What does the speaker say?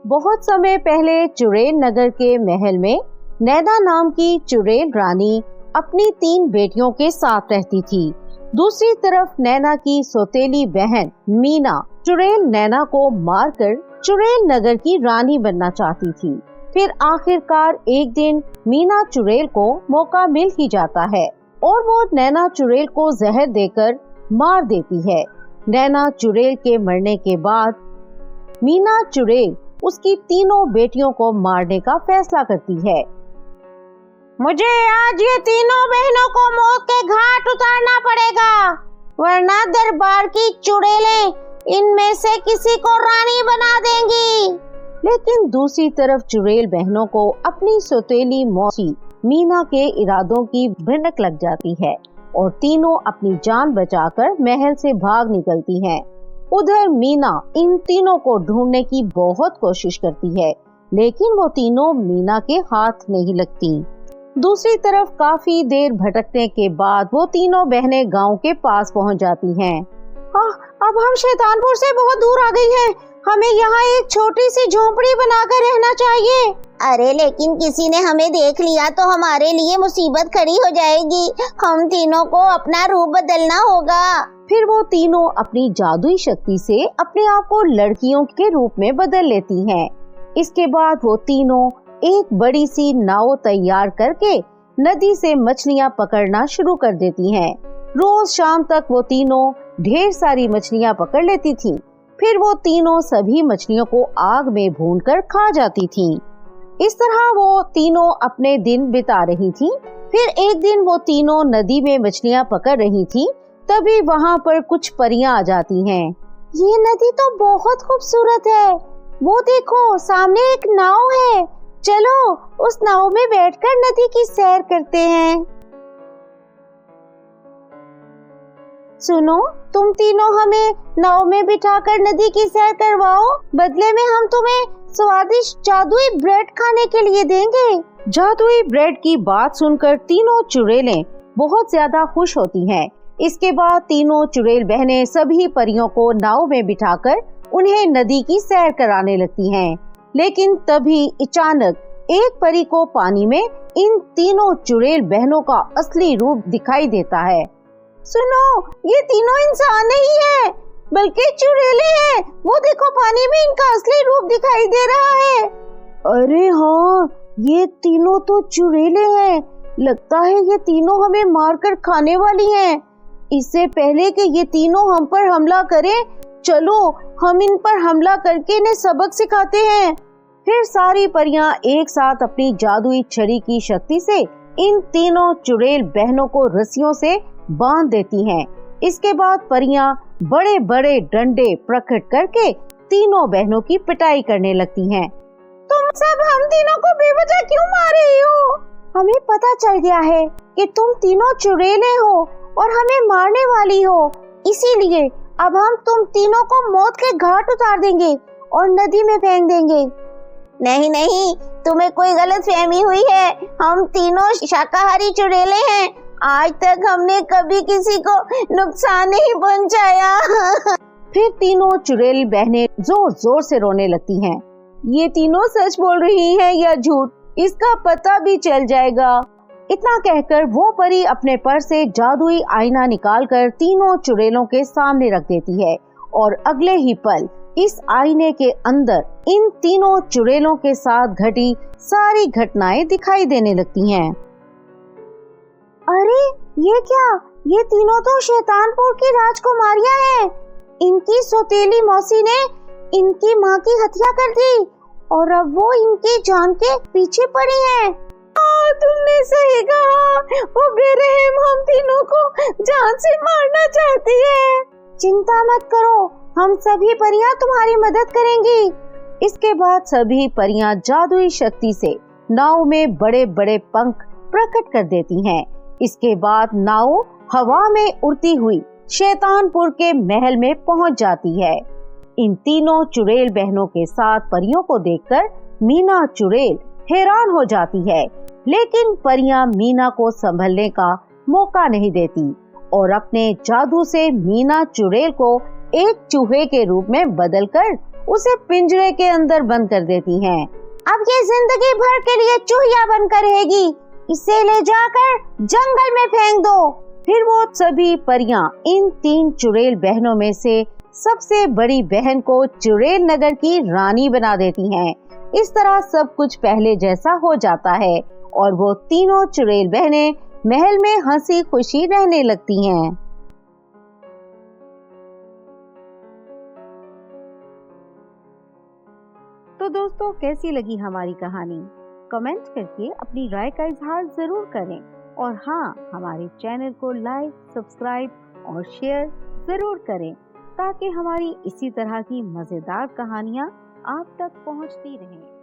बहुत समय पहले चुड़ैल नगर के महल में नैना नाम की चुड़ैल रानी अपनी 3 बेटियों के साथ रहती थी। दूसरी तरफ नैना की सौतेली बहन मीना चुड़ैल नैना को मारकर चुड़ैल नगर की रानी बनना चाहती थी। फिर आखिरकार एक दिन मीना चुड़ैल को मौका मिल ही जाता है और वो नैना चुड़ैल को जहर देकर मार देती है। नैना चुड़ैल के मरने के बाद मीना चुड़ैल उसकी 3 बेटियों को मारने का फैसला करती है। मुझे आज ये 3 बहनों को मौत के घाट उतारना पड़ेगा, वरना दरबार की चुड़ैलें इनमें से किसी को रानी बना देंगी। लेकिन दूसरी तरफ चुड़ैल बहनों को अपनी सौतेली मौसी मीना के इरादों की भनक लग जाती है और तीनों अपनी जान बचाकर महल से भाग निकलती हैं। उधर मीना इन तीनों को ढूंढने की बहुत कोशिश करती है, लेकिन वो तीनों मीना के हाथ नहीं लगती। दूसरी तरफ काफी देर भटकने के बाद वो तीनों बहनें गांव के पास पहुंच जाती हैं। अब हम शैतानपुर से बहुत दूर आ गई हैं। हमें यहाँ एक छोटी सी झोंपड़ी बनाकर रहना चाहिए। अरे लेकिन किसी ने हमें देख लिया तो हमारे लिए मुसीबत खड़ी हो जाएगी। हम तीनों को अपना रूप बदलना होगा। फिर वो तीनों अपनी जादुई शक्ति से अपने आप को लड़कियों के रूप में बदल लेती हैं। इसके बाद वो तीनों एक बड़ी सी नाव तैयार करके नदी से मछलियां पकड़ना शुरू कर देती हैं। रोज शाम तक वो तीनों ढेर सारी मछलियां पकड़ लेती थीं। फिर वो तीनों सभी मछलियों को आग में भूनकर खा जाती थीं। इस तरह वो तीनों अपने दिन बिता रही थीं। फिर एक दिन वो तीनों नदी में मछलियां पकड़ रही थीं, तभी वहाँ पर कुछ परियां आ जाती हैं। ये नदी तो बहुत खूबसूरत है। वो देखो सामने एक नाव है। चलो उस नाव में बैठकर नदी की सैर करते हैं। सुनो, तुम तीनों हमें नाव में बिठाकर नदी की सैर करवाओ, बदले में हम तुम्हें स्वादिष्ट जादुई ब्रेड खाने के लिए देंगे। जादुई ब्रेड की बात सुनकर तीनों चुड़ैलें बहुत ज्यादा खुश होती हैं। इसके बाद तीनों चुड़ैल बहनें सभी परियों को नाव में बिठाकर उन्हें नदी की सैर कराने लगती हैं। लेकिन तभी अचानक एक परी को पानी में इन तीनों चुड़ैल बहनों का असली रूप दिखाई देता है। सुनो, ये तीनों इंसान नहीं है, बल्कि चुड़ैलें हैं। वो देखो पानी में इनका असली रूप दिखाई दे रहा है। अरे हाँ, ये तीनों तो चुड़ैलें हैं। लगता है ये तीनों हमें मारकर खाने वाली हैं। इससे पहले कि ये तीनों हम पर हमला करें, चलो हम इन पर हमला करके इन्हें सबक सिखाते हैं। फिर सारी परियां एक साथ अपनी जादुई छड़ी की शक्ति से इन तीनों चुड़ैल बहनों को रस्सियों से बांध देती हैं। इसके बाद परियां बड़े बड़े डंडे प्रकट करके तीनों बहनों की पिटाई करने लगती हैं। तुम सब हम तीनों को बेवजह क्यों मार रही हो? हमें पता चल गया है कि तुम तीनों चुड़ैलें हो और हमें मारने वाली हो, इसीलिए अब हम तुम तीनों को मौत के घाट उतार देंगे और नदी में फेंक देंगे। नहीं नहीं, तुम्हें कोई गलतफहमी हुई है। हम तीनों शाकाहारी चुड़ैलें हैं। आज तक हमने कभी किसी को नुकसान नहीं पहुंचाया। फिर तीनों चुड़ैल बहनें जोर जोर से रोने लगती हैं। ये तीनों सच बोल रही हैं या झूठ, इसका पता भी चल जाएगा। इतना कहकर वो परी अपने पर्स से जादुई आईना निकालकर तीनों चुड़ैलों के सामने रख देती है और अगले ही पल इस आईने के अंदर इन तीनों चुड़ैलों के साथ घटी सारी घटनाएं दिखाई देने लगती हैं। अरे ये क्या? ये तीनों तो शैतानपुर की राजकुमारियां हैं। इनकी सौतेली मौसी ने इनकी माँ की हत्या कर दी और अब वो इनकी जान के पीछे पड़ी हैं। तुमने सही कहा, वो बेरहम हम तीनों को जान से मारना चाहती है। चिंता मत करो, हम सभी परियां तुम्हारी मदद करेंगी। इसके बाद सभी परियां जादुई शक्ति से नाव में बड़े बड़े पंख प्रकट कर देती हैं। इसके बाद नाव हवा में उड़ती हुई शैतानपुर के महल में पहुंच जाती है। इन तीनों चुड़ैल बहनों के साथ परियों को देखकर मीना चुड़ैल हैरान हो जाती है, लेकिन परियां मीना को संभलने का मौका नहीं देती और अपने जादू से मीना चुड़ैल को एक चूहे के रूप में बदलकर उसे पिंजरे के अंदर बंद कर देती हैं। अब ये जिंदगी भर के लिए चूहिया बनकर रहेगी, इसे ले जाकर जंगल में फेंक दो। फिर वो सभी परियां इन 3 चुड़ैल बहनों में से सबसे बड़ी बहन को चुड़ैल नगर की रानी बना देती हैं। इस तरह सब कुछ पहले जैसा हो जाता है और वो तीनों चुड़ैल बहनें महल में हंसी खुशी रहने लगती हैं। तो दोस्तों, कैसी लगी हमारी कहानी? कमेंट करके अपनी राय का इजहार जरूर करें और हाँ, हमारे चैनल को लाइक, सब्सक्राइब और शेयर जरूर करें ताकि हमारी इसी तरह की मजेदार कहानियाँ आप तक पहुँचती रहें।